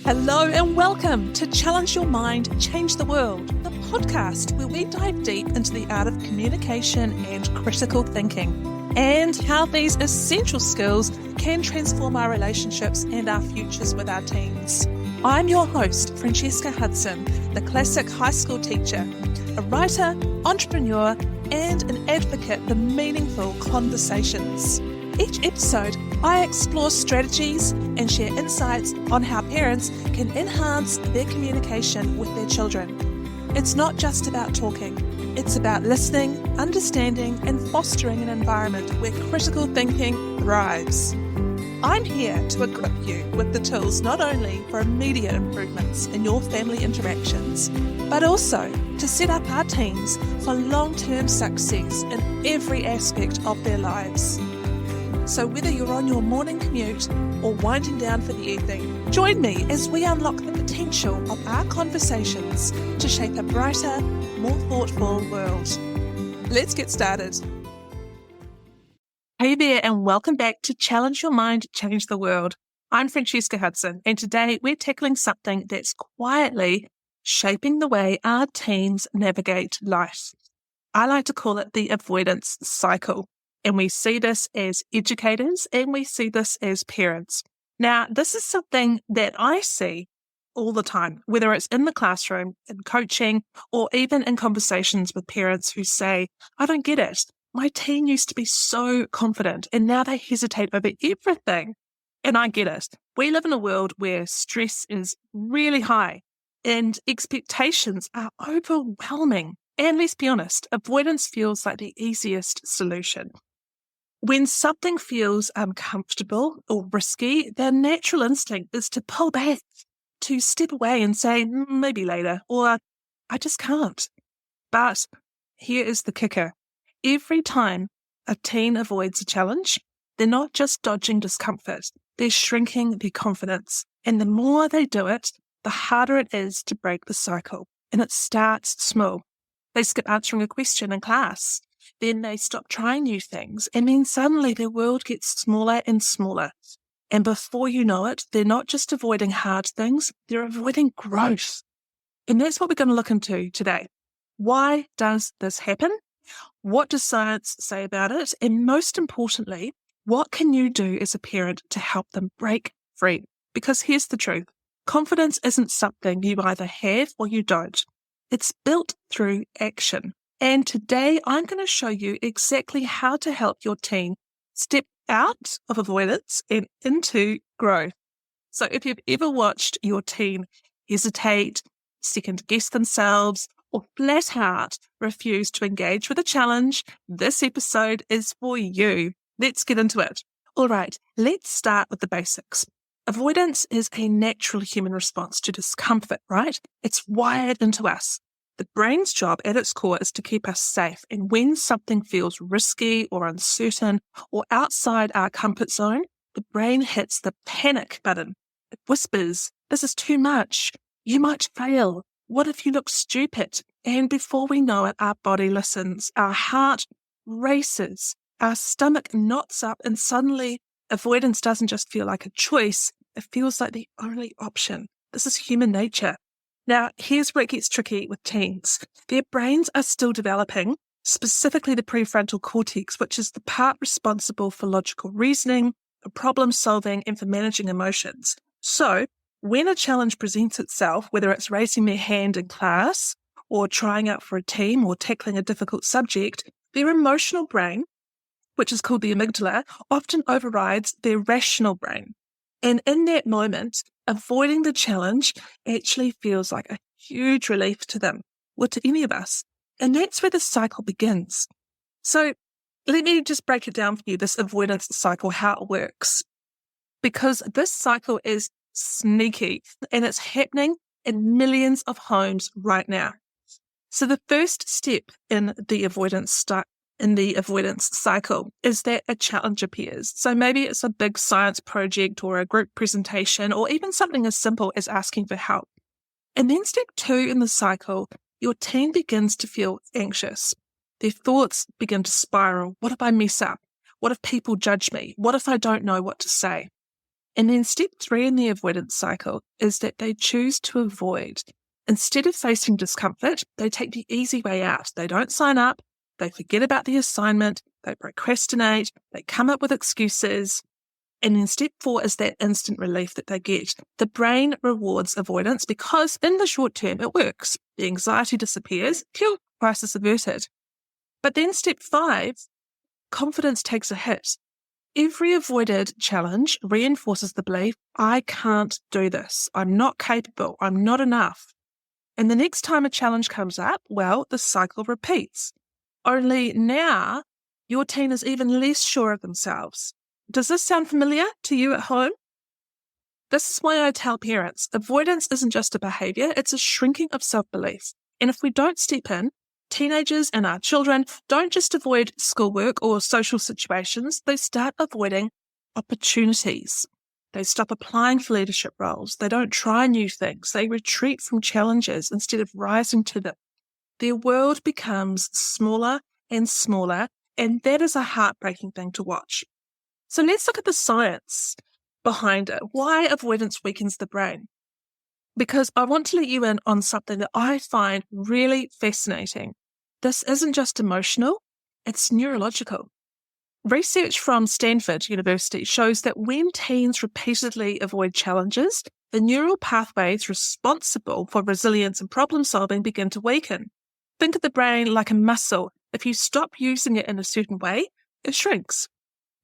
Hello and welcome to Challenge Your Mind, Change the World, the podcast where we dive deep into the art of communication and critical thinking, and how these essential skills can transform our relationships and our futures with our teens. I'm your host, Francesca Hudson, the classic high school teacher, a writer, entrepreneur, and an advocate for meaningful conversations. Each episode, I explore strategies and share insights on how parents can enhance their communication with their children. It's not just about talking, it's about listening, understanding, and fostering an environment where critical thinking thrives. I'm here to equip you with the tools not only for immediate improvements in your family interactions, but also to set up our teens for long-term success in every aspect of their lives. So whether you're on your morning commute or winding down for the evening, join me as we unlock the potential of our conversations to shape a brighter, more thoughtful world. Let's get started. Hey there, and welcome back to Challenge Your Mind, Change the World. I'm Francesca Hudson, and today we're tackling something that's quietly shaping the way our teens navigate life. I like to call it the avoidance cycle. And we see this as educators and we see this as parents. Now, this is something that I see all the time, whether it's in the classroom, in coaching, or even in conversations with parents who say, I don't get it. My teen used to be so confident and now they hesitate over everything. And I get it. We live in a world where stress is really high and expectations are overwhelming. And let's be honest, avoidance feels like the easiest solution. When something feels uncomfortable or risky, their natural instinct is to pull back, to step away and say, maybe later, or I just can't. But here is the kicker. Every time a teen avoids a challenge, they're not just dodging discomfort, they're shrinking their confidence. And the more they do it, the harder it is to break the cycle. And it starts small. They skip answering a question in class. Then they stop trying new things, and then suddenly their world gets smaller and smaller. And before you know it, they're not just avoiding hard things, they're avoiding growth. And that's what we're going to look into today. Why does this happen? What does science say about it? And most importantly, what can you do as a parent to help them break free? Because here's the truth. Confidence isn't something you either have or you don't. It's built through action. And today I'm going to show you exactly how to help your teen step out of avoidance and into growth. So if you've ever watched your teen hesitate, second guess themselves, or flat out refuse to engage with a challenge, this episode is for you. Let's get into it. All right, let's start with the basics. Avoidance is a natural human response to discomfort, right? It's wired into us. The brain's job at its core is to keep us safe, and when something feels risky or uncertain or outside our comfort zone, the brain hits the panic button. It whispers, this is too much. You might fail. What if you look stupid? And before we know it, our body listens. Our heart races. Our stomach knots up, and suddenly avoidance doesn't just feel like a choice. It feels like the only option. This is human nature. Now, here's where it gets tricky with teens. Their brains are still developing, specifically the prefrontal cortex, which is the part responsible for logical reasoning, for problem solving, and for managing emotions. So, when a challenge presents itself, whether it's raising their hand in class, or trying out for a team, or tackling a difficult subject, their emotional brain, which is called the amygdala, often overrides their rational brain. And in that moment, avoiding the challenge actually feels like a huge relief to them, or to any of us. And that's where the cycle begins. So let me just break it down for you, this avoidance cycle, how it works. Because this cycle is sneaky, and it's happening in millions of homes right now. So the first step in the avoidance cycle is that a challenge appears. So maybe it's a big science project or a group presentation or even something as simple as asking for help. And then step 2 in the cycle, your teen begins to feel anxious. Their thoughts begin to spiral. What if I mess up? What if people judge me? What if I don't know what to say? And then step 3 in the avoidance cycle is that they choose to avoid. Instead of facing discomfort, they take the easy way out. They don't sign up, they forget about the assignment, they procrastinate, they come up with excuses. And then step 4 is that instant relief that they get. The brain rewards avoidance because in the short term it works. The anxiety disappears, phew, crisis averted. But then step 5, confidence takes a hit. Every avoided challenge reinforces the belief, I can't do this. I'm not capable. I'm not enough. And the next time a challenge comes up, well, the cycle repeats. Only now your teen is even less sure of themselves. Does this sound familiar to you at home? This is why I tell parents, avoidance isn't just a behaviour, it's a shrinking of self-belief. And if we don't step in, teenagers and our children don't just avoid schoolwork or social situations, they start avoiding opportunities. They stop applying for leadership roles. They don't try new things. They retreat from challenges instead of rising to them. Their world becomes smaller and smaller, and that is a heartbreaking thing to watch. So let's look at the science behind it. Why avoidance weakens the brain? Because I want to let you in on something that I find really fascinating. This isn't just emotional, it's neurological. Research from Stanford University shows that when teens repeatedly avoid challenges, the neural pathways responsible for resilience and problem solving begin to weaken. Think of the brain like a muscle. If you stop using it in a certain way, it shrinks.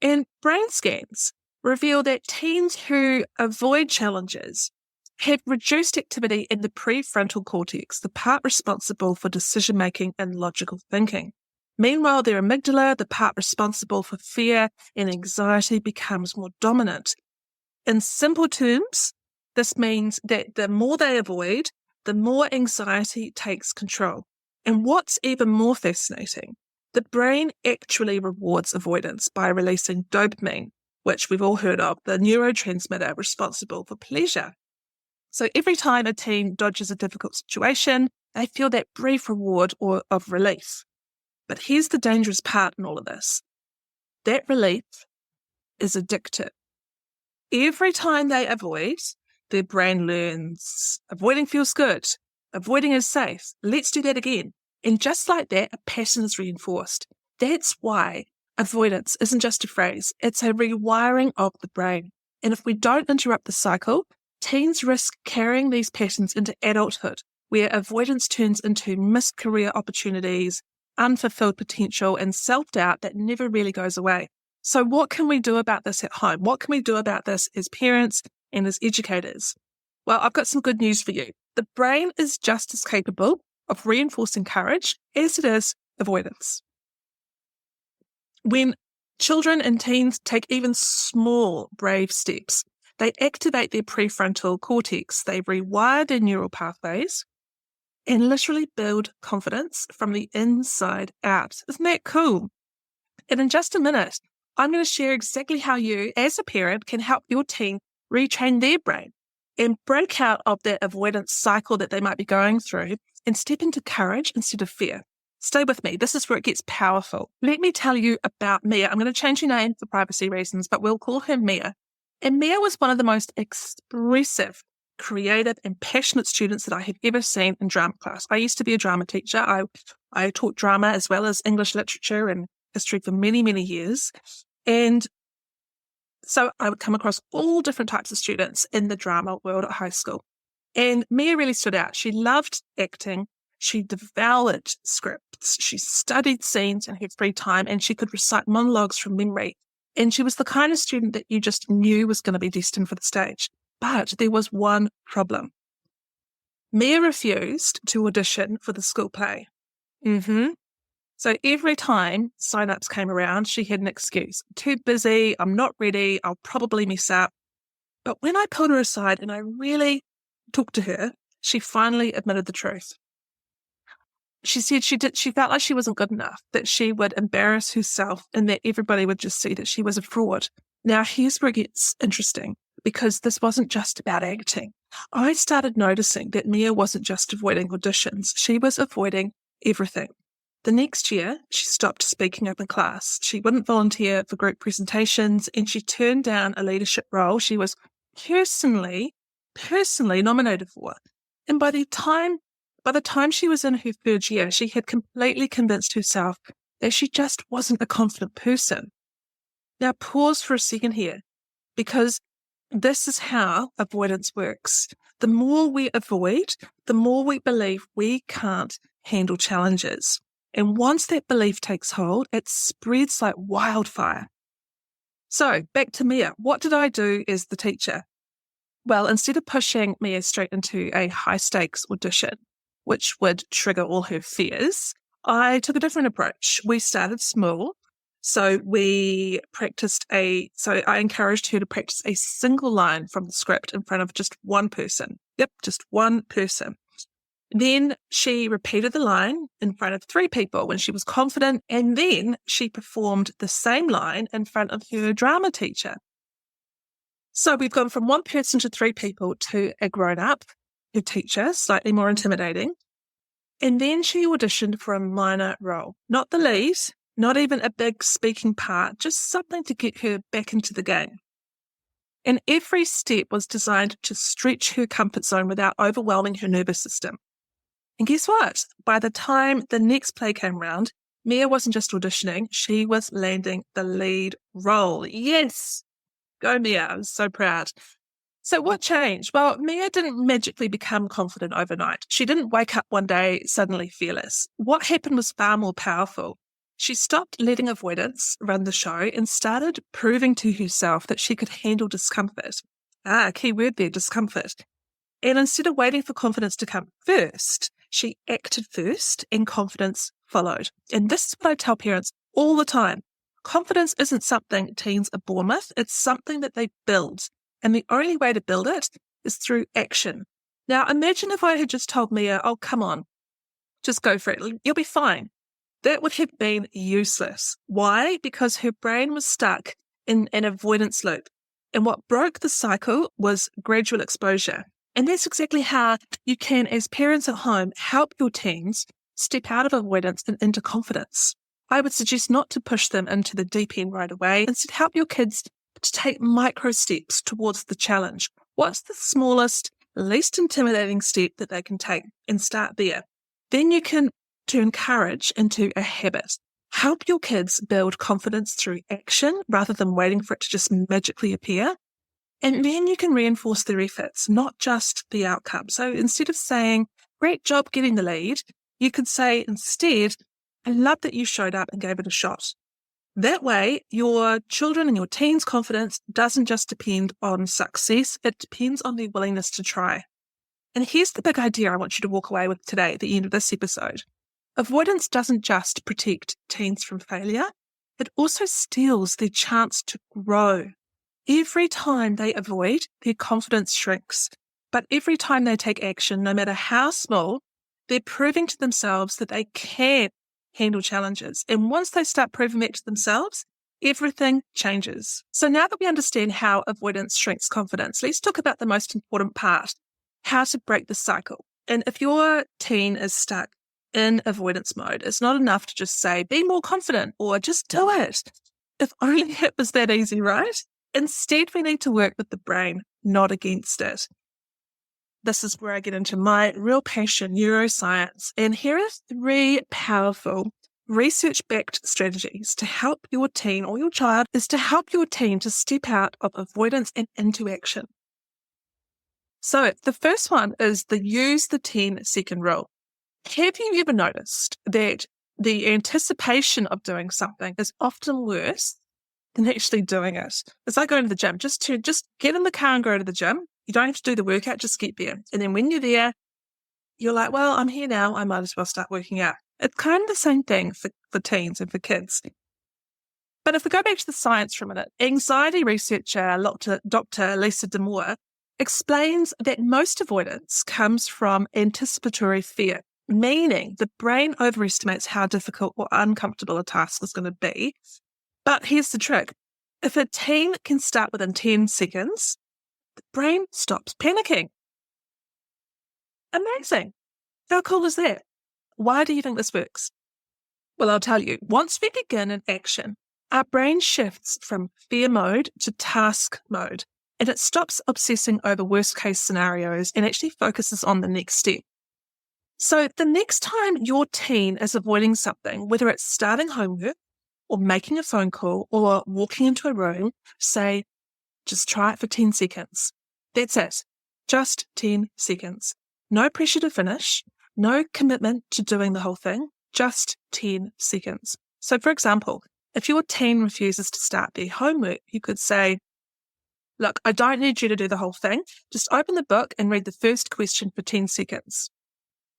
And brain scans reveal that teens who avoid challenges have reduced activity in the prefrontal cortex, the part responsible for decision-making and logical thinking. Meanwhile, their amygdala, the part responsible for fear and anxiety, becomes more dominant. In simple terms, this means that the more they avoid, the more anxiety takes control. And what's even more fascinating, the brain actually rewards avoidance by releasing dopamine, which we've all heard of, the neurotransmitter responsible for pleasure. So every time a teen dodges a difficult situation, they feel that brief reward or of relief. But here's the dangerous part in all of this. That relief is addictive. Every time they avoid, their brain learns, avoiding feels good, avoiding is safe, let's do that again. And just like that, a pattern is reinforced. That's why avoidance isn't just a phrase, it's a rewiring of the brain. And if we don't interrupt the cycle, teens risk carrying these patterns into adulthood, where avoidance turns into missed career opportunities, unfulfilled potential, and self-doubt that never really goes away. So what can we do about this at home? What can we do about this as parents and as educators? Well, I've got some good news for you. The brain is just as capable of reinforcing courage as it is avoidance. When children and teens take even small, brave steps, they activate their prefrontal cortex, they rewire their neural pathways, and literally build confidence from the inside out. Isn't that cool? And in just a minute, I'm going to share exactly how you, as a parent, can help your teen retrain their brain and break out of that avoidance cycle that they might be going through and step into courage instead of fear. Stay with me. This is where it gets powerful. Let me tell you about Mia. I'm going to change her name for privacy reasons, but we'll call her Mia. And Mia was one of the most expressive, creative, and passionate students that I have ever seen in drama class. I used to be a drama teacher. I taught drama as well as English literature and history for many, many years. And so I would come across all different types of students in the drama world at high school. And Mia really stood out. She loved acting. She devoured scripts. She studied scenes in her free time, and she could recite monologues from memory. And she was the kind of student that you just knew was going to be destined for the stage. But there was one problem. Mia refused to audition for the school play. So every time sign-ups came around, she had an excuse. Too busy, I'm not ready, I'll probably mess up. But when I pulled her aside and I really talked to her, she finally admitted the truth. She said she felt like she wasn't good enough, that she would embarrass herself and that everybody would just see that she was a fraud. Now, here's where it gets interesting, because this wasn't just about acting. I started noticing that Mia wasn't just avoiding auditions, she was avoiding everything. The next year, she stopped speaking up in class. She wouldn't volunteer for group presentations, and she turned down a leadership role. She was personally nominated for. And by the time she was in her third year, she had completely convinced herself that she just wasn't a confident person. Now pause for a second here, because this is how avoidance works. The more we avoid, the more we believe we can't handle challenges. And once that belief takes hold, it spreads like wildfire. So back to Mia. What did I do as the teacher? Well, instead of pushing Mia straight into a high-stakes audition, which would trigger all her fears, I took a different approach. We started small. So I encouraged her to practice a single line from the script in front of just one person. Yep, just one person. Then she repeated the line in front of 3 people when she was confident, and then she performed the same line in front of her drama teacher. So we've gone from 1 person to 3 people to a grown-up, her teacher, slightly more intimidating. And then she auditioned for a minor role, not the lead, not even a big speaking part, just something to get her back into the game. And every step was designed to stretch her comfort zone without overwhelming her nervous system. And guess what? By the time the next play came round, Mia wasn't just auditioning, she was landing the lead role. Yes! Go Mia, I'm so proud. So what changed? Well, Mia didn't magically become confident overnight. She didn't wake up one day suddenly fearless. What happened was far more powerful. She stopped letting avoidance run the show and started proving to herself that she could handle discomfort. Key word there, discomfort. And instead of waiting for confidence to come first, she acted first and confidence followed. And this is what I tell parents all the time. Confidence isn't something teens are born with. It's something that they build. And the only way to build it is through action. Now, imagine if I had just told Mia, oh, come on, just go for it. You'll be fine. That would have been useless. Why? Because her brain was stuck in an avoidance loop. And what broke the cycle was gradual exposure. And that's exactly how you can, as parents at home, help your teens step out of avoidance and into confidence. I would suggest not to push them into the deep end right away. Instead, help your kids to take micro steps towards the challenge. What's the smallest, least intimidating step that they can take, and start there? Then you can turn courage into a habit. Help your kids build confidence through action rather than waiting for it to just magically appear. And then you can reinforce their efforts, not just the outcome. So instead of saying, great job getting the lead, you could say instead, I love that you showed up and gave it a shot. That way, your children and your teens' confidence doesn't just depend on success, it depends on their willingness to try. And here's the big idea I want you to walk away with today at the end of this episode. Avoidance doesn't just protect teens from failure, it also steals their chance to grow. Every time they avoid, their confidence shrinks. But every time they take action, no matter how small, they're proving to themselves that they can handle challenges. And once they start proving that to themselves, everything changes. So now that we understand how avoidance shrinks confidence, let's talk about the most important part, how to break the cycle. And if your teen is stuck in avoidance mode, it's not enough to just say, be more confident or just do it. If only it was that easy, right? Instead, we need to work with the brain, not against it. This is where I get into my real passion, neuroscience. And here are 3 powerful research-backed strategies to help your teen or your child to step out of avoidance and into action. So the first one is the use the 10-second rule. Have you ever noticed that the anticipation of doing something is often worse than actually doing it? It's like going to the gym. Just get in the car and go to the gym. You don't have to do the workout, just get there. And then when you're there, you're like, well, I'm here now. I might as well start working out. It's kind of the same thing for teens and for kids. But if we go back to the science for a minute, anxiety researcher Dr. Lisa D'Amour explains that most avoidance comes from anticipatory fear, meaning the brain overestimates how difficult or uncomfortable a task is going to be. But here's the trick. If a teen can start within 10 seconds, the brain stops panicking. Amazing. How cool is that? Why do you think this works? Well, I'll tell you. Once we begin an action, our brain shifts from fear mode to task mode. and it stops obsessing over worst case scenarios and actually focuses on the next step. So the next time your teen is avoiding something, whether it's starting homework or making a phone call or walking into a room, say, just try it for 10 seconds. That's it. Just 10 seconds. No pressure to finish, no commitment to doing the whole thing, just 10 seconds. So for example, if your teen refuses to start their homework, you could say, look, I don't need you to do the whole thing. Just open the book and read the first question for 10 seconds.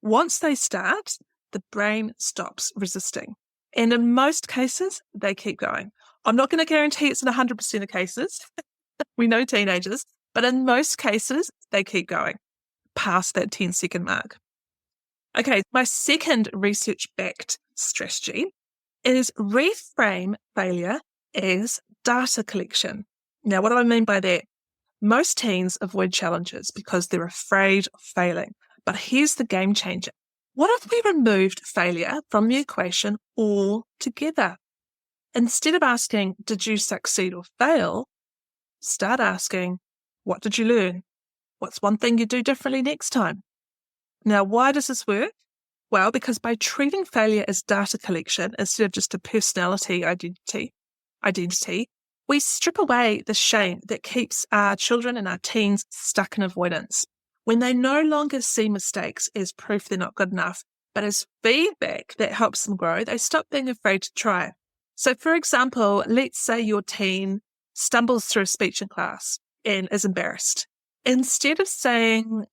Once they start, the brain stops resisting. And in most cases, they keep going. I'm not going to guarantee it's in 100% of cases. We know teenagers, but in most cases, they keep going past that 10-second mark. Okay, my second research-backed strategy is reframe failure as data collection. Now, what do I mean by that? Most teens avoid challenges because they're afraid of failing. But here's the game changer. What if we removed failure from the equation altogether? Instead of asking, did you succeed or fail? Start asking, what did you learn? What's one thing you do differently next time? Now, why does this work? Well, because by treating failure as data collection instead of just a personality identity, we strip away the shame that keeps our children and our teens stuck in avoidance. When they no longer see mistakes as proof they're not good enough, but as feedback that helps them grow, they stop being afraid to try. So, for example, let's say your teen stumbles through a speech in class and is embarrassed. Instead of saying,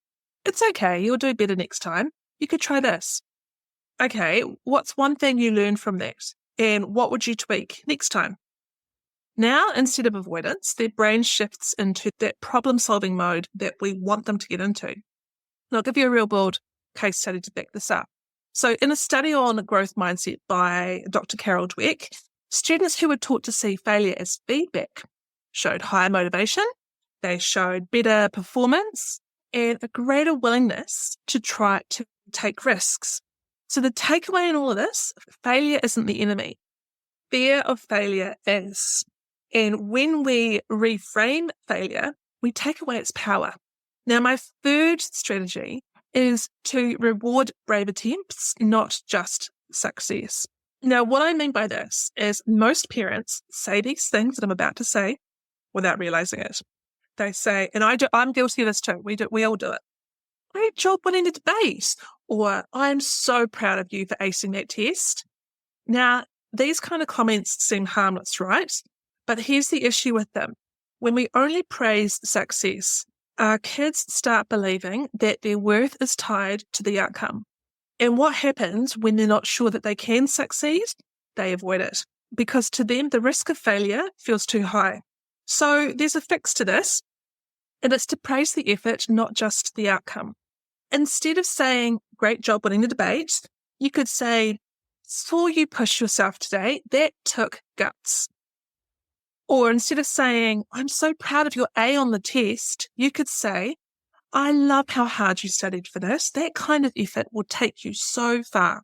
it's okay, you'll do better next time, you could try this. Okay, what's one thing you learned from that? And what would you tweak next time? Now, instead of avoidance, their brain shifts into that problem-solving mode that we want them to get into. And I'll give you a real-world case study to back this up. So in a study on growth mindset by Dr. Carol Dweck, students who were taught to see failure as feedback showed higher motivation, they showed better performance, and a greater willingness to try to take risks. So the takeaway in all of this, failure isn't the enemy. Fear of failure is. And when we reframe failure, we take away its power. Now, my third strategy is to reward brave attempts, not just success. Now, what I mean by this is most parents say these things that I'm about to say without realizing it. They say, and I'm guilty of this too. We all do it. Great job winning the debate. Or I'm so proud of you for acing that test. Now, these kind of comments seem harmless, right? But here's the issue with them. When we only praise success, our kids start believing that their worth is tied to the outcome. And what happens when they're not sure that they can succeed? They avoid it because to them, the risk of failure feels too high. So there's a fix to this, and it's to praise the effort, not just the outcome. Instead of saying, great job winning the debate, you could say, saw you push yourself today, that took guts. Or instead of saying, I'm so proud of your A on the test, you could say, I love how hard you studied for this. That kind of effort will take you so far.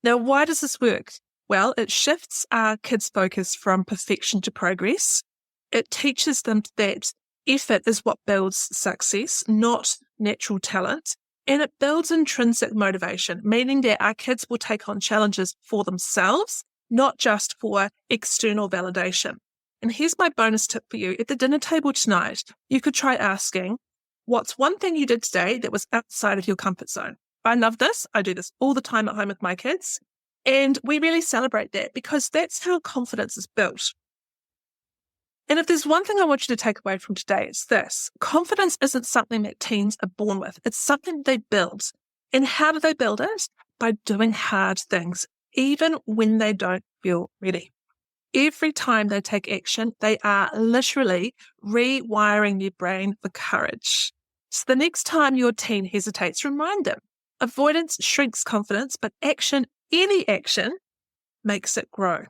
Now, why does this work? Well, it shifts our kids' focus from perfection to progress. It teaches them that effort is what builds success, not natural talent. And it builds intrinsic motivation, meaning that our kids will take on challenges for themselves, not just for external validation. And here's my bonus tip for you. At the dinner table tonight, you could try asking, what's one thing you did today that was outside of your comfort zone? I love this. I do this all the time at home with my kids. And we really celebrate that because that's how confidence is built. And if there's one thing I want you to take away from today, it's this. Confidence isn't something that teens are born with. It's something they build. And how do they build it? By doing hard things, even when they don't feel ready. Every time they take action, they are literally rewiring their brain for courage. So the next time your teen hesitates, remind them. Avoidance shrinks confidence, but action, any action, makes it grow.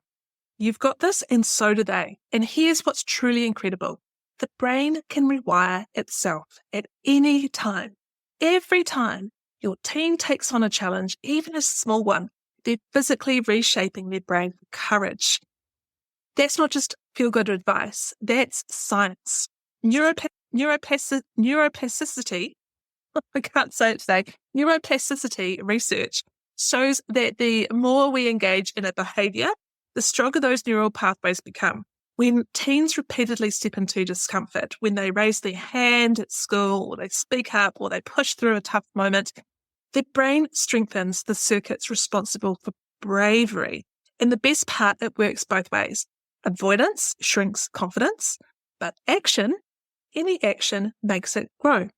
You've got this, and so do they. And here's what's truly incredible. The brain can rewire itself at any time. Every time your teen takes on a challenge, even a small one, they're physically reshaping their brain for courage. That's not just feel-good advice. That's science. neuroplasticity, I can't say it today, neuroplasticity research shows that the more we engage in a behaviour, the stronger those neural pathways become. When teens repeatedly step into discomfort, when they raise their hand at school, or they speak up, or they push through a tough moment, their brain strengthens the circuits responsible for bravery. And the best part, it works both ways. Avoidance shrinks confidence, but any action makes it grow.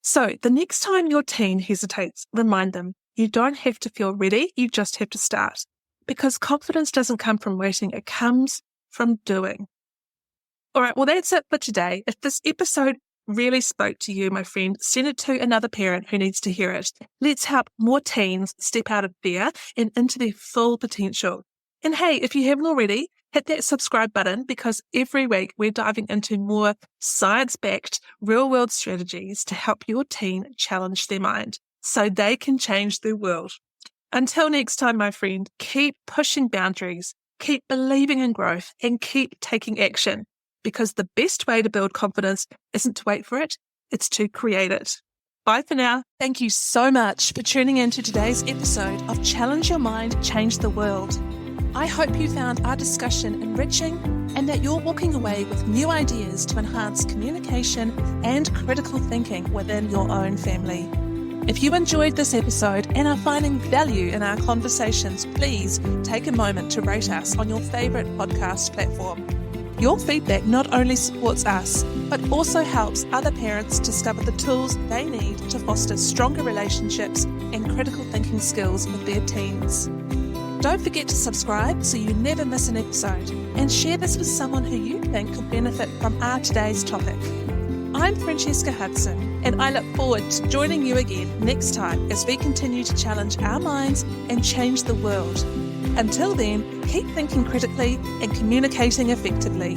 So the next time your teen hesitates, remind them, you don't have to feel ready, you just have to start. Because confidence doesn't come from waiting, it comes from doing. All right, well, that's it for today. If this episode really spoke to you, my friend, send it to another parent who needs to hear it. Let's help more teens step out of fear and into their full potential. And hey, if you haven't already, hit that subscribe button, because every week we're diving into more science-backed, real-world strategies to help your teen challenge their mind so they can change their world. Until next time, my friend, keep pushing boundaries, keep believing in growth, and keep taking action, because the best way to build confidence isn't to wait for it, it's to create it. Bye for now. Thank you so much for tuning in to today's episode of Challenge Your Mind, Change the World. I hope you found our discussion enriching and that you're walking away with new ideas to enhance communication and critical thinking within your own family. If you enjoyed this episode and are finding value in our conversations, please take a moment to rate us on your favourite podcast platform. Your feedback not only supports us, but also helps other parents discover the tools they need to foster stronger relationships and critical thinking skills with their teens. Don't forget to subscribe so you never miss an episode, and share this with someone who you think could benefit from our today's topic. I'm Francesca Hudson, and I look forward to joining you again next time as we continue to challenge our minds and change the world. Until then, keep thinking critically and communicating effectively.